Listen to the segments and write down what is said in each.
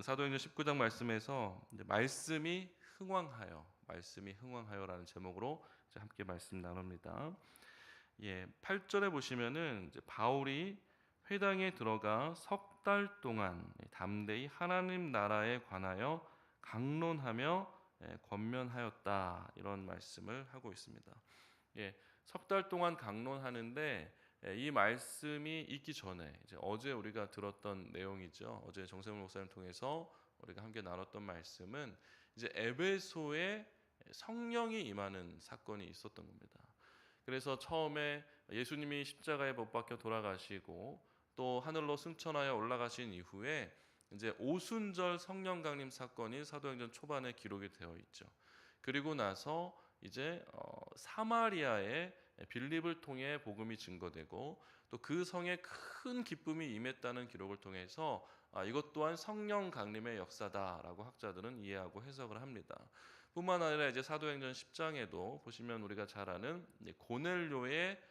사도행전 19장 말씀에서 이제 말씀이 흥왕하여라는 제목으로 이제 함께 말씀 나눕니다. 8절에 보시면은 이제 바울이 회당에 들어가 석 달 동안 담대히 하나님 나라에 관하여 강론하며 권면하였다, 이런 말씀을 하고 있습니다. 석 달 동안 강론하는데, 이 말씀이 있기 전에 이제 어제 우리가 들었던 내용이죠. 어제 정세물 목사님 통해서 우리가 함께 나눴던 말씀은 이제 에베소에 성령이 임하는 사건이 있었던 겁니다. 그래서 처음에 예수님이 십자가에 못 박혀 돌아가시고 또 하늘로 승천하여 올라가신 이후에 이제 오순절 성령 강림 사건이 사도행전 초반에 기록이 되어 있죠. 그리고 나서 이제 사마리아에 빌립을 통해 복음이 증거되고 또 그 성에 큰 기쁨이 임했다는 기록을 통해서 이것 또한 성령 강림의 역사다라고 학자들은 이해하고 해석을 합니다. 뿐만 아니라 이제 사도행전 10장에도 보시면 우리가 잘 아는 고넬료의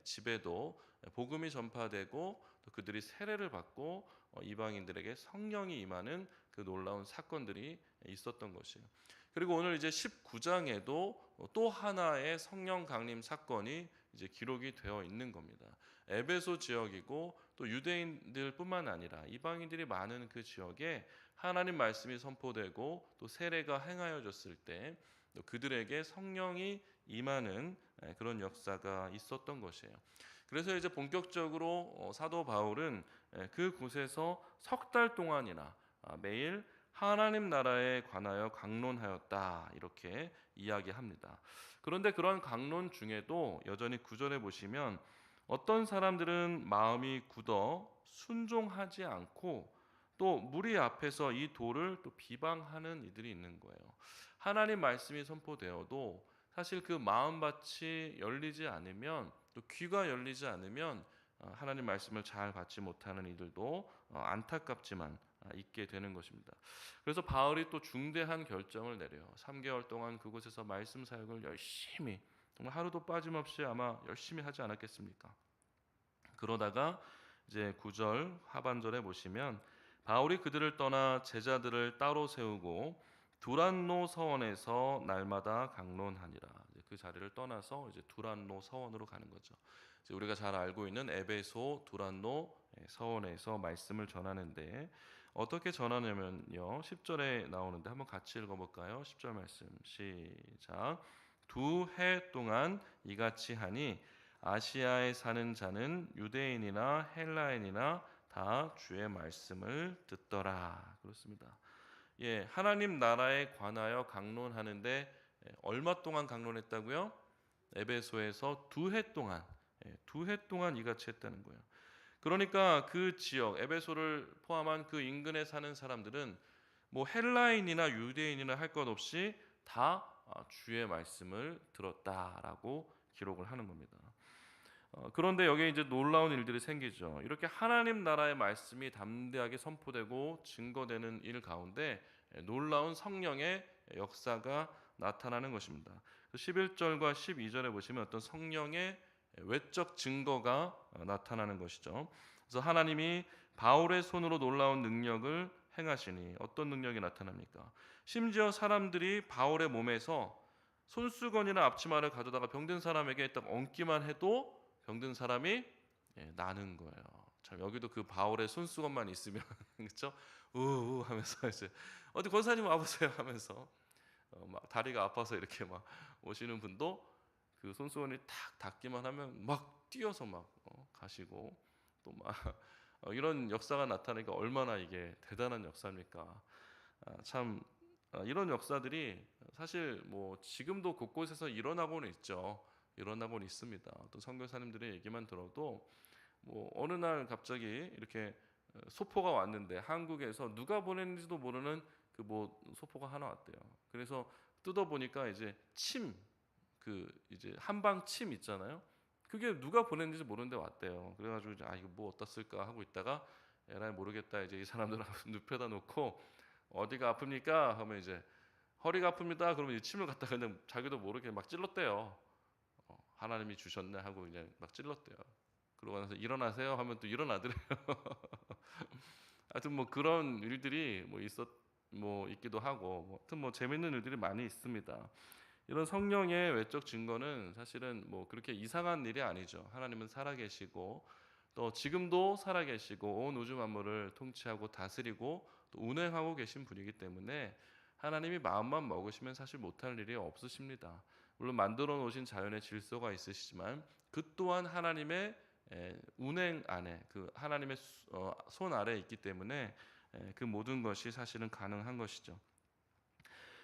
집에도 복음이 전파되고 또 그들이 세례를 받고 이방인들에게 성령이 임하는 그 놀라운 사건들이 있었던 것이에요. 그리고 오늘 이제 19장에도 또 하나의 성령 강림 사건이 이제 기록이 되어 있는 겁니다. 에베소 지역이고 또 유대인들뿐만 아니라 이방인들이 많은 그 지역에 하나님 말씀이 선포되고 또 세례가 행하여졌을 때 또 그들에게 성령이 임하는 그런 역사가 있었던 것이에요. 그래서 이제 본격적으로 사도 바울은 그곳에서 석 달 동안이나 매일 하나님 나라에 관하여 강론하였다, 이렇게 이야기합니다. 그런데 그런 강론 중에도 여전히 9절에 보시면 어떤 사람들은 마음이 굳어 순종하지 않고 또 무리 앞에서 이 도를 또 비방하는 이들이 있는 거예요. 하나님 말씀이 선포되어도 사실 그 마음밭이 열리지 않으면, 또 귀가 열리지 않으면 하나님 말씀을 잘 받지 못하는 이들도 안타깝지만 있게 되는 것입니다. 그래서 바울이 또 중대한 결정을 내려요. 3개월 동안 그곳에서 말씀 사역을 열심히, 정말 하루도 빠짐없이 아마 열심히 하지 않았겠습니까? 그러다가 이제 9절 하반절에 보시면 바울이 그들을 떠나 제자들을 따로 세우고 두란노 서원에서 날마다 강론하니라. 그 자리를 떠나서 이제 두란노 서원으로 가는 거죠. 이제 우리가 잘 알고 있는 에베소 두란노 서원에서 말씀을 전하는데, 어떻게 전하냐면요, 10절에 나오는데 한번 같이 읽어볼까요? 10절 말씀 시작. 2해 동안 이같이 하니 아시아에 사는 자는 유대인이나 헬라인이나 다 주의 말씀을 듣더라. 그렇습니다. 하나님 나라에 관하여 강론하는데 얼마 동안 강론했다고요? 에베소에서 2해 동안, 2해 동안 이같이 했다는 거예요. 그러니까 그 지역 에베소를 포함한 그 인근에 사는 사람들은 뭐 헬라인이나 유대인이나 할 것 없이 다 주의 말씀을 들었다라고 기록을 하는 겁니다. 그런데 여기에 이제 놀라운 일들이 생기죠. 이렇게 하나님 나라의 말씀이 담대하게 선포되고 증거되는 일 가운데 놀라운 성령의 역사가 나타나는 것입니다. 11절과 12절에 보시면 어떤 성령의 외적 증거가 나타나는 것이죠. 그래서 하나님이 바울의 손으로 놀라운 능력을 행하시니, 어떤 능력이 나타납니까? 심지어 사람들이 바울의 몸에서 손수건이나 앞치마를 가져다가 병든 사람에게 딱 얹기만 해도 병든 사람이 나는 거예요. 참, 여기도 그 바울의 손수건만 있으면 그렇죠? 우우 하면서 이제 어디 권사님 와보세요 하면서 막 다리가 아파서 이렇게 막 오시는 분도 그 손수건이 탁 닿기만 하면 막 뛰어서 막 가시고, 또 막 이런 역사가 나타나니까 얼마나 이게 대단한 역사입니까? 참, 이런 역사들이 사실 뭐 지금도 곳곳에서 일어나고는 있죠. 일어나고는 있습니다. 또 선교사님들의 얘기만 들어도 뭐 어느 날 갑자기 이렇게 소포가 왔는데 한국에서 누가 보냈는지도 모르는 그 뭐 소포가 하나 왔대요. 그래서 뜯어 보니까 이제 그 이제 한방 침 있잖아요. 그게 누가 보냈는지 모르는데 왔대요. 그래가지고 이제 이거 뭐 어디다 쓸까 하고 있다가 에라이 모르겠다, 이제 이 사람들 눕혀다 놓고 어디가 아픕니까? 하면 이제 허리가 아픕니다. 그러면 이 침을 갖다 그냥 자기도 모르게 막 찔렀대요. 하나님이 주셨네 하고 그냥 막 찔렀대요. 그러고 나서 일어나세요 하면 또 일어나더래요. 하여튼 뭐 그런 일들이 있기도 하고 하여튼 재밌는 일들이 많이 있습니다. 이런 성령의 외적 증거는 사실은 그렇게 이상한 일이 아니죠. 하나님은 살아계시고 또 지금도 살아계시고 온 우주 만물을 통치하고 다스리고 또 운행하고 계신 분이기 때문에 하나님이 마음만 먹으시면 사실 못할 일이 없으십니다. 물론 만들어 놓으신 자연의 질서가 있으시지만 그 또한 하나님의 운행 안에 그 하나님의 손 아래에 있기 때문에 그 모든 것이 사실은 가능한 것이죠.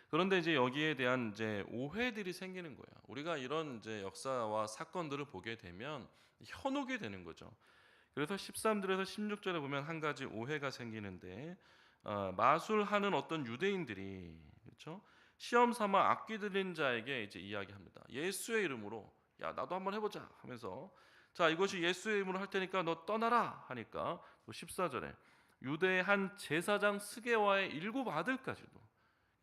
그런데 이제 여기에 대한 이제 오해들이 생기는 거예요. 우리가 이런 이제 역사와 사건들을 보게 되면 현혹이 되는 거죠. 그래서 13절에서 16절에 보면 한 가지 오해가 생기는데 마술하는 어떤 유대인들이 그렇죠? 시험 삼아 악기 들린 자에게 이제 이야기합니다. 예수의 이름으로 야 나도 한번 해보자 하면서 자 이것이 예수의 이름으로 할 테니까 너 떠나라 하니까 또 14절에 유대의 한 제사장 스게와의 7 아들까지도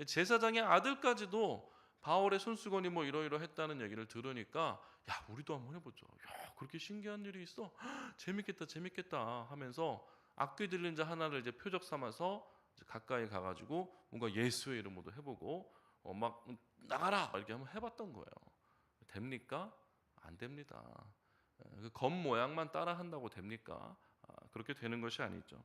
제사장의 아들까지도 바울의 손수건이 이러이러했다는 얘기를 들으니까 야 우리도 한번 해보자. 야 그렇게 신기한 일이 있어? 재밌겠다 재밌겠다 하면서 악기 들린 자 하나를 이제 표적 삼아서 이제 가까이 가가지고 뭔가 예수의 이름으로 해보고 막 나가라 이렇게 한번 해봤던 거예요. 됩니까? 안 됩니다. 그 겉 모양만 따라 한다고 됩니까? 그렇게 되는 것이 아니죠.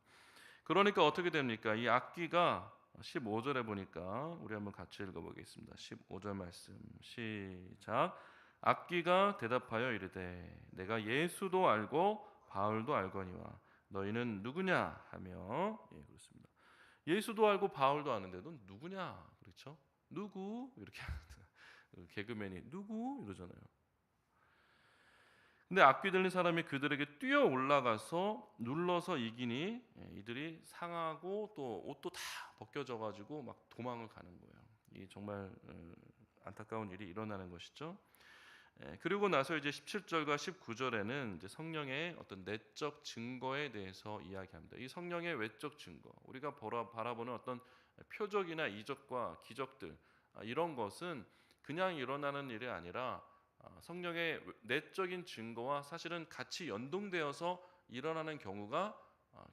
그러니까 어떻게 됩니까? 이 악기가 15절에 보니까 우리 한번 같이 읽어보겠습니다. 15절 말씀 시작. 악기가 대답하여 이르되 내가 예수도 알고 바울도 알거니와 너희는 누구냐 하며 그렇습니다. 예수도 알고 바울도 아는데 넌 누구냐 그렇죠? 누구 이렇게 개그맨이 누구 이러잖아요. 근데 악기 들린 사람이 그들에게 뛰어 올라가서 눌러서 이기니 이들이 상하고 또 옷도 다 벗겨져 가지고 막 도망을 가는 거예요. 이 정말 안타까운 일이 일어나는 것이죠. 그리고 나서 이제 17절과 19절에는 이제 성령의 어떤 내적 증거에 대해서 이야기합니다. 이 성령의 외적 증거, 우리가 바라보는 어떤 표적이나 이적과 기적들 이런 것은 그냥 일어나는 일이 아니라 성령의 내적인 증거와 사실은 같이 연동되어서 일어나는 경우가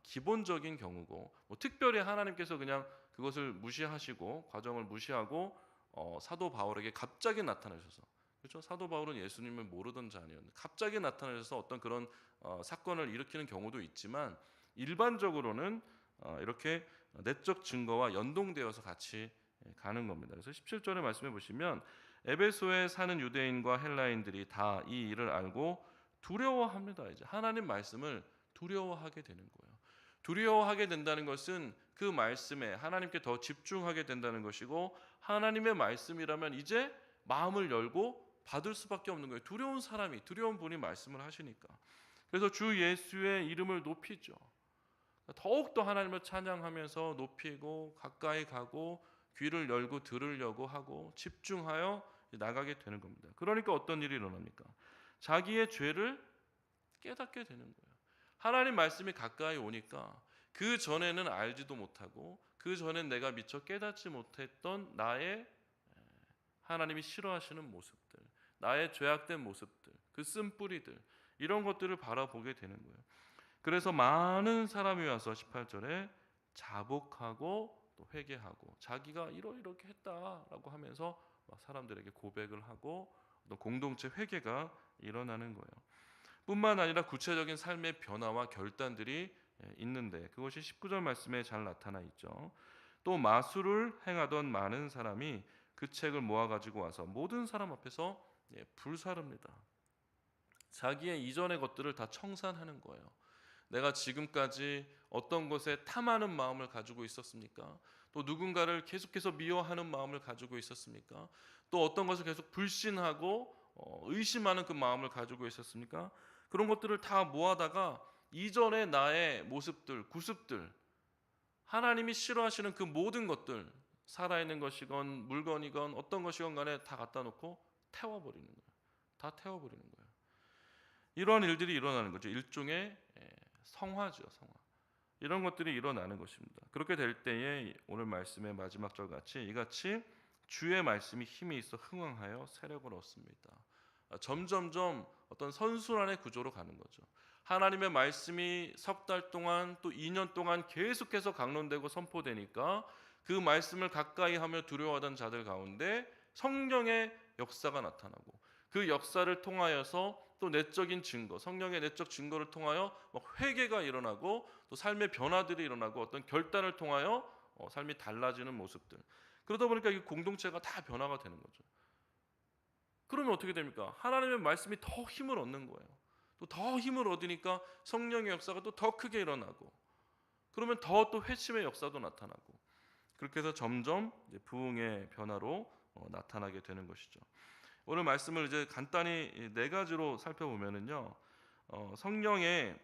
기본적인 경우고 특별히 하나님께서 그냥 그것을 무시하시고 과정을 무시하고 사도 바울에게 갑자기 나타나셔서 그렇죠? 사도 바울은 예수님을 모르던 자니었는데 갑자기 나타나셔서 어떤 그런 사건을 일으키는 경우도 있지만 일반적으로는 이렇게 내적 증거와 연동되어서 같이 가는 겁니다. 그래서 17절의 말씀해 보시면 에베소에 사는 유대인과 헬라인들이 다 이 일을 알고 두려워합니다. 이제 하나님 말씀을 두려워하게 되는 거예요. 두려워하게 된다는 것은 그 말씀에 하나님께 더 집중하게 된다는 것이고 하나님의 말씀이라면 이제 마음을 열고 받을 수밖에 없는 거예요. 두려운 분이 말씀을 하시니까. 그래서 주 예수의 이름을 높이죠. 더욱더 하나님을 찬양하면서 높이고 가까이 가고 귀를 열고 들으려고 하고 집중하여 나가게 되는 겁니다. 그러니까 어떤 일이 일어납니까? 자기의 죄를 깨닫게 되는 거예요. 하나님 말씀이 가까이 오니까 그 전에는 알지도 못하고 그 전엔 내가 미처 깨닫지 못했던 나의 하나님이 싫어하시는 모습들, 나의 죄악된 모습들, 그 쓴뿌리들 이런 것들을 바라보게 되는 거예요. 그래서 많은 사람이 와서 18절에 자복하고 또 회개하고 자기가 이렇게 했다라고 하면서 막 사람들에게 고백을 하고 또 공동체 회개가 일어나는 거예요. 뿐만 아니라 구체적인 삶의 변화와 결단들이 있는데 그것이 19절 말씀에 잘 나타나 있죠. 또 마술을 행하던 많은 사람이 그 책을 모아 가지고 와서 모든 사람 앞에서 불사릅니다. 자기의 이전의 것들을 다 청산하는 거예요. 내가 지금까지 어떤 것에 탐하는 마음을 가지고 있었습니까? 또 누군가를 계속해서 미워하는 마음을 가지고 있었습니까? 또 어떤 것을 계속 불신하고 의심하는 그 마음을 가지고 있었습니까? 그런 것들을 다 모아다가 이전의 나의 모습들, 구습들, 하나님이 싫어하시는 그 모든 것들, 살아있는 것이건 물건이건 어떤 것이건 간에 다 갖다 놓고 태워버리는 거예요. 다 태워버리는 거예요. 이러한 일들이 일어나는 거죠. 일종의 성화죠, 성화. 이런 것들이 일어나는 것입니다. 그렇게 될 때에 오늘 말씀의 마지막 절 같이 이같이 주의 말씀이 힘이 있어 흥왕하여 세력을 얻습니다. 점점점 어떤 선순환의 구조로 가는 거죠. 하나님의 말씀이 석 달 동안 또 2년 동안 계속해서 강론되고 선포되니까 그 말씀을 가까이 하며 두려워하던 자들 가운데 성령의 역사가 나타나고, 그 역사를 통하여서 또 내적인 증거, 성령의 내적 증거를 통하여 회개가 일어나고 또 삶의 변화들이 일어나고 어떤 결단을 통하여 삶이 달라지는 모습들. 그러다 보니까 이 공동체가 다 변화가 되는 거죠. 그러면 어떻게 됩니까? 하나님의 말씀이 더 힘을 얻는 거예요. 또 더 힘을 얻으니까 성령의 역사가 또 더 크게 일어나고, 그러면 더 또 회심의 역사도 나타나고, 그렇게 해서 점점 이제 부흥의 변화로 나타나게 되는 것이죠. 오늘 말씀을 이제 간단히 네 가지로 살펴보면은요, 성령의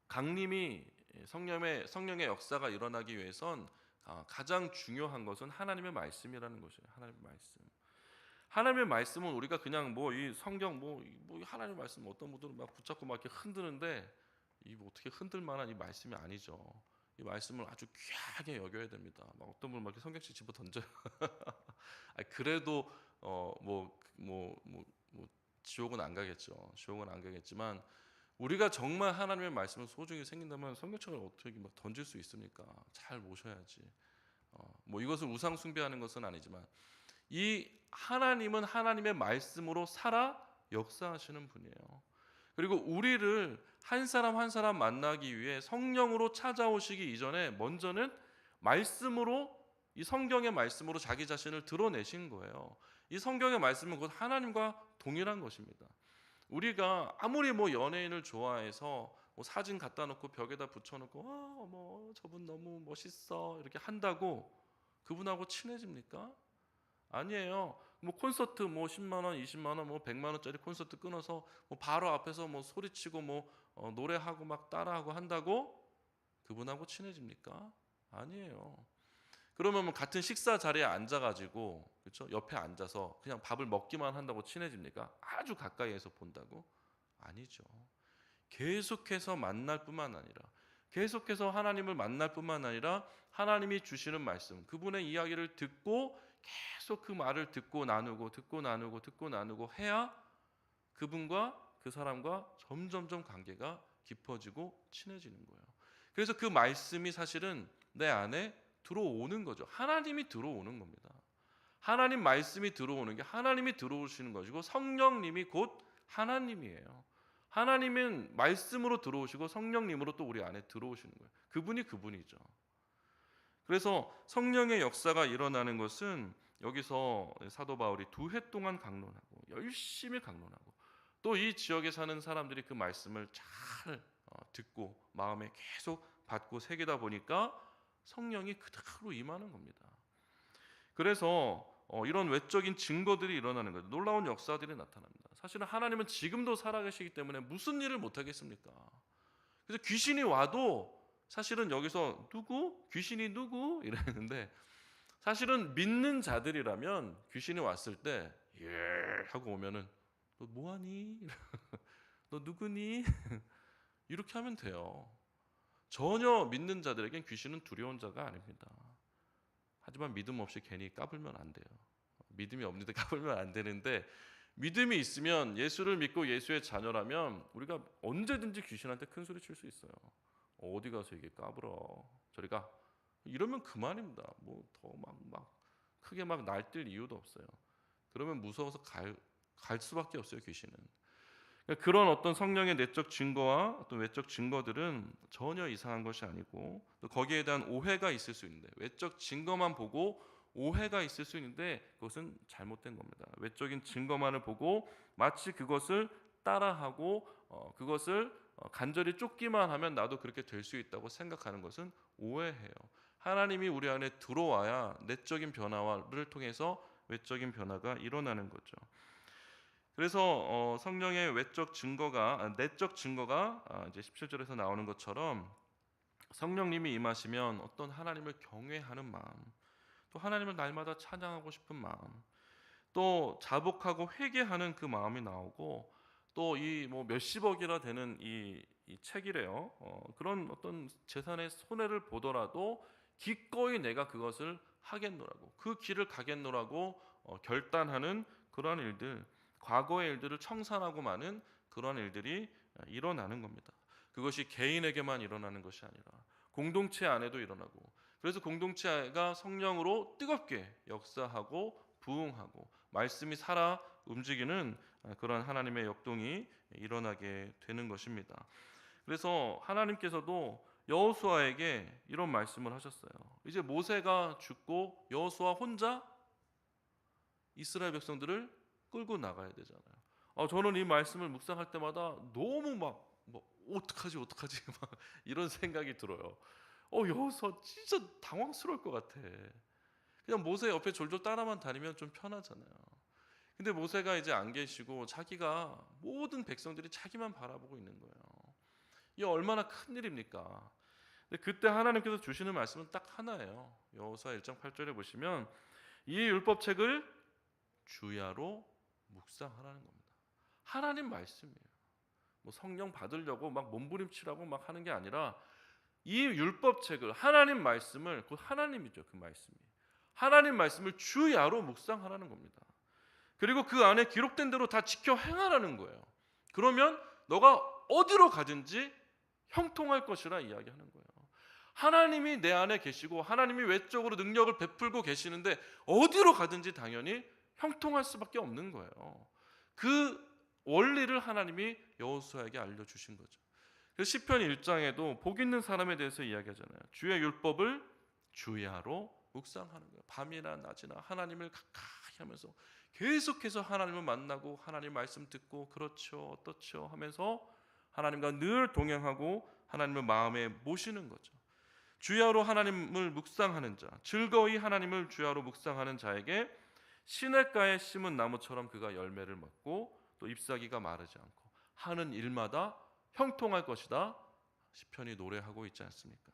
강림이, 성령의 역사가 일어나기 위해선 가장 중요한 것은 하나님의 말씀이라는 것이에요. 하나님의 말씀. 하나님의 말씀은 우리가 그냥 뭐 이 성경 뭐 하나님의 말씀 어떤 분들은 막 붙잡고 막 이렇게 흔드는데, 이 뭐 어떻게 흔들 만한 이 말씀이 아니죠. 이 말씀을 아주 귀하게 여겨야 됩니다. 막 어떤 분은 막 이렇게 성경책 집어 던져요. 그래도 지옥은 안 가겠죠. 지옥은 안 가겠지만 우리가 정말 하나님의 말씀을 소중히 생긴다면 성경책을 어떻게 막 던질 수 있습니까? 잘 모셔야지. 뭐 이것을 우상 숭배하는 것은 아니지만 이 하나님은 하나님의 말씀으로 살아 역사하시는 분이에요. 그리고 우리를 한 사람 한 사람 만나기 위해 성령으로 찾아오시기 이전에 먼저는 말씀으로, 이 성경의 말씀으로 자기 자신을 드러내신 거예요. 이 성경의 말씀은 곧 하나님과 동일한 것입니다. 우리가 아무리 뭐 연예인을 좋아해서 뭐 사진 갖다 놓고 벽에다 붙여놓고 뭐 저분 너무 멋있어 이렇게 한다고 그분하고 친해집니까? 아니에요. 뭐 콘서트 뭐 10만 원, 20만 원, 뭐 100만 원짜리 콘서트 끊어서 뭐 바로 앞에서 뭐 소리치고 뭐 노래하고 막 따라하고 한다고 그분하고 친해집니까? 아니에요. 그러면 뭐 같은 식사 자리에 앉아가지고, 그렇죠? 옆에 앉아서 그냥 밥을 먹기만 한다고 친해집니까? 아주 가까이에서 본다고? 아니죠. 계속해서 만날 뿐만 아니라, 계속해서 하나님을 만날 뿐만 아니라 하나님이 주시는 말씀, 그분의 이야기를 듣고 계속 그 말을 듣고 나누고 해야 그분과 그 사람과 점점점 관계가 깊어지고 친해지는 거예요. 그래서 그 말씀이 사실은 내 안에 들어오는 거죠. 하나님이 들어오는 겁니다. 하나님 말씀이 들어오는 게 하나님이 들어오시는 것이고, 성령님이 곧 하나님이에요. 하나님은 말씀으로 들어오시고 성령님으로 또 우리 안에 들어오시는 거예요. 그분이 그분이죠. 그래서 성령의 역사가 일어나는 것은 여기서 사도 바울이 2해 동안 강론하고 열심히 강론하고, 또 이 지역에 사는 사람들이 그 말씀을 잘 듣고 마음에 계속 받고 새기다 보니까 성령이 그대로 임하는 겁니다. 그래서 이런 외적인 증거들이 일어나는 거죠. 놀라운 역사들이 나타납니다. 사실은 하나님은 지금도 살아계시기 때문에 무슨 일을 못하겠습니까? 그래서 귀신이 와도 사실은 여기서 누구? 귀신이 누구? 이랬는데, 사실은 믿는 자들이라면 귀신이 왔을 때 예 하고 오면은 너 뭐하니? 너 누구니? 이렇게 하면 돼요. 전혀 믿는 자들에겐 귀신은 두려운 자가 아닙니다. 하지만 믿음 없이 괜히 까불면 안 돼요. 믿음이 없는데 까불면 안 되는데, 믿음이 있으면, 예수를 믿고 예수의 자녀라면 우리가 언제든지 귀신한테 큰 소리 칠 수 있어요. 어디 가서 이게 까불어, 저리 가, 이러면 그만입니다. 뭐 더 막 크게 막 날뛸 이유도 없어요. 그러면 무서워서 갈 수밖에 없어요, 귀신은. 그런 어떤 성령의 내적 증거와 어떤 외적 증거들은 전혀 이상한 것이 아니고, 또 거기에 대한 오해가 있을 수 있는데, 외적 증거만 보고 오해가 있을 수 있는데 그것은 잘못된 겁니다. 외적인 증거만을 보고 마치 그것을 따라하고 그것을 간절히 쫓기만 하면 나도 그렇게 될 수 있다고 생각하는 것은 오해해요. 하나님이 우리 안에 들어와야 내적인 변화를 통해서 외적인 변화가 일어나는 거죠. 그래서 성령의 내적 증거가 이제 17절에서 나오는 것처럼 성령님이 임하시면 어떤 하나님을 경외하는 마음, 또 하나님을 날마다 찬양하고 싶은 마음, 또 자복하고 회개하는 그 마음이 나오고, 또 이 뭐 몇십억이나 되는 이 책이래요. 그런 어떤 재산의 손해를 보더라도 기꺼이 내가 그것을 하겠노라고, 그 길을 가겠노라고 결단하는 그러한 일들, 과거의 일들을 청산하고 마는 그러한 일들이 일어나는 겁니다. 그것이 개인에게만 일어나는 것이 아니라 공동체 안에도 일어나고, 그래서 공동체가 성령으로 뜨겁게 역사하고 부흥하고 말씀이 살아 움직이는 그런 하나님의 역동이 일어나게 되는 것입니다. 그래서 하나님께서도 여호수아에게 이런 말씀을 하셨어요. 이제 모세가 죽고 여호수아 혼자 이스라엘 백성들을 끌고 나가야 되잖아요. 저는 이 말씀을 묵상할 때마다 너무 어떡하지 막 이런 생각이 들어요. 여호수아 진짜 당황스러울 것 같아. 그냥 모세 옆에 졸졸 따라만 다니면 좀 편하잖아요. 근데 모세가 이제 안 계시고 자기가 모든 백성들이 자기만 바라보고 있는 거예요. 이게 얼마나 큰 일입니까? 근데 그때 하나님께서 주시는 말씀은 딱 하나예요. 여호수아 1장 8절에 보시면 이 율법책을 주야로 묵상하라는 겁니다. 하나님 말씀이에요. 뭐 성령 받으려고 막 몸부림치라고 막 하는 게 아니라 이 율법책을, 하나님 말씀을, 그 하나님이죠, 그 말씀이, 하나님 말씀을 주야로 묵상하라는 겁니다. 그리고 그 안에 기록된 대로 다 지켜 행하라는 거예요. 그러면 너가 어디로 가든지 형통할 것이라 이야기하는 거예요. 하나님이 내 안에 계시고 하나님이 외적으로 능력을 베풀고 계시는데 어디로 가든지 당연히 형통할 수밖에 없는 거예요. 그 원리를 하나님이 여호수아에게 알려주신 거죠. 그래서 시편 1장에도 복 있는 사람에 대해서 이야기하잖아요. 주의 율법을 주야로 묵상하는 거예요. 밤이나 낮이나 하나님을 가까이 하면서 계속해서 하나님을 만나고 하나님 말씀 듣고 그렇죠 어떻죠 하면서 하나님과 늘 동행하고 하나님을 마음에 모시는 거죠. 주야로 하나님을 묵상하는 자, 즐거이 하나님을 주야로 묵상하는 자에게 시냇가에 심은 나무처럼 그가 열매를 맺고 또 잎사귀가 마르지 않고 하는 일마다 형통할 것이다. 시편이 노래하고 있지 않습니까?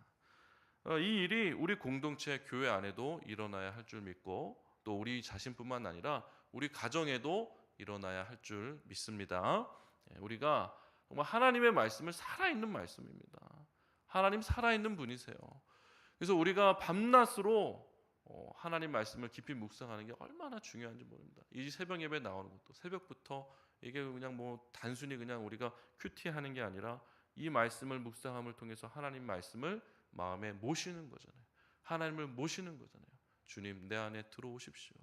이 일이 우리 공동체 교회 안에도 일어나야 할 줄 믿고 또 우리 자신뿐만 아니라 우리 가정에도 일어나야 할 줄 믿습니다. 우리가 정말 하나님의 말씀을 살아있는 말씀입니다. 하나님 살아있는 분이세요. 그래서 우리가 밤낮으로 하나님 말씀을 깊이 묵상하는 게 얼마나 중요한지 모릅니다. 이 새벽 예배 나오는 것도 새벽부터 이게 그냥 뭐 단순히 그냥 우리가 큐티하는 게 아니라 이 말씀을 묵상함을 통해서 하나님 말씀을 마음에 모시는 거잖아요. 하나님을 모시는 거잖아요. 주님 내 안에 들어오십시오.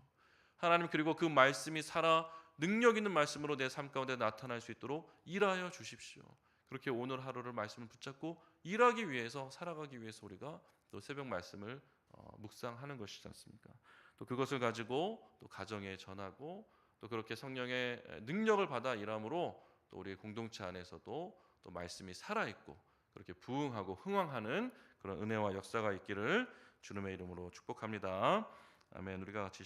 하나님 그리고 그 말씀이 살아 능력 있는 말씀으로 내 삶 가운데 나타날 수 있도록 일하여 주십시오. 그렇게 오늘 하루를 말씀을 붙잡고 일하기 위해서 살아가기 위해서 우리가 또 새벽 말씀을 묵상하는 것이지 않습니까? 또 그것을 가지고 또 가정에 전하고 또 그렇게 성령의 능력을 받아 일함으로 또 우리 공동체 안에서도 또 말씀이 살아있고 그렇게 부흥하고 흥왕하는 그런 은혜와 역사가 있기를 주님의 이름으로 축복합니다. 아멘. 우리가 같이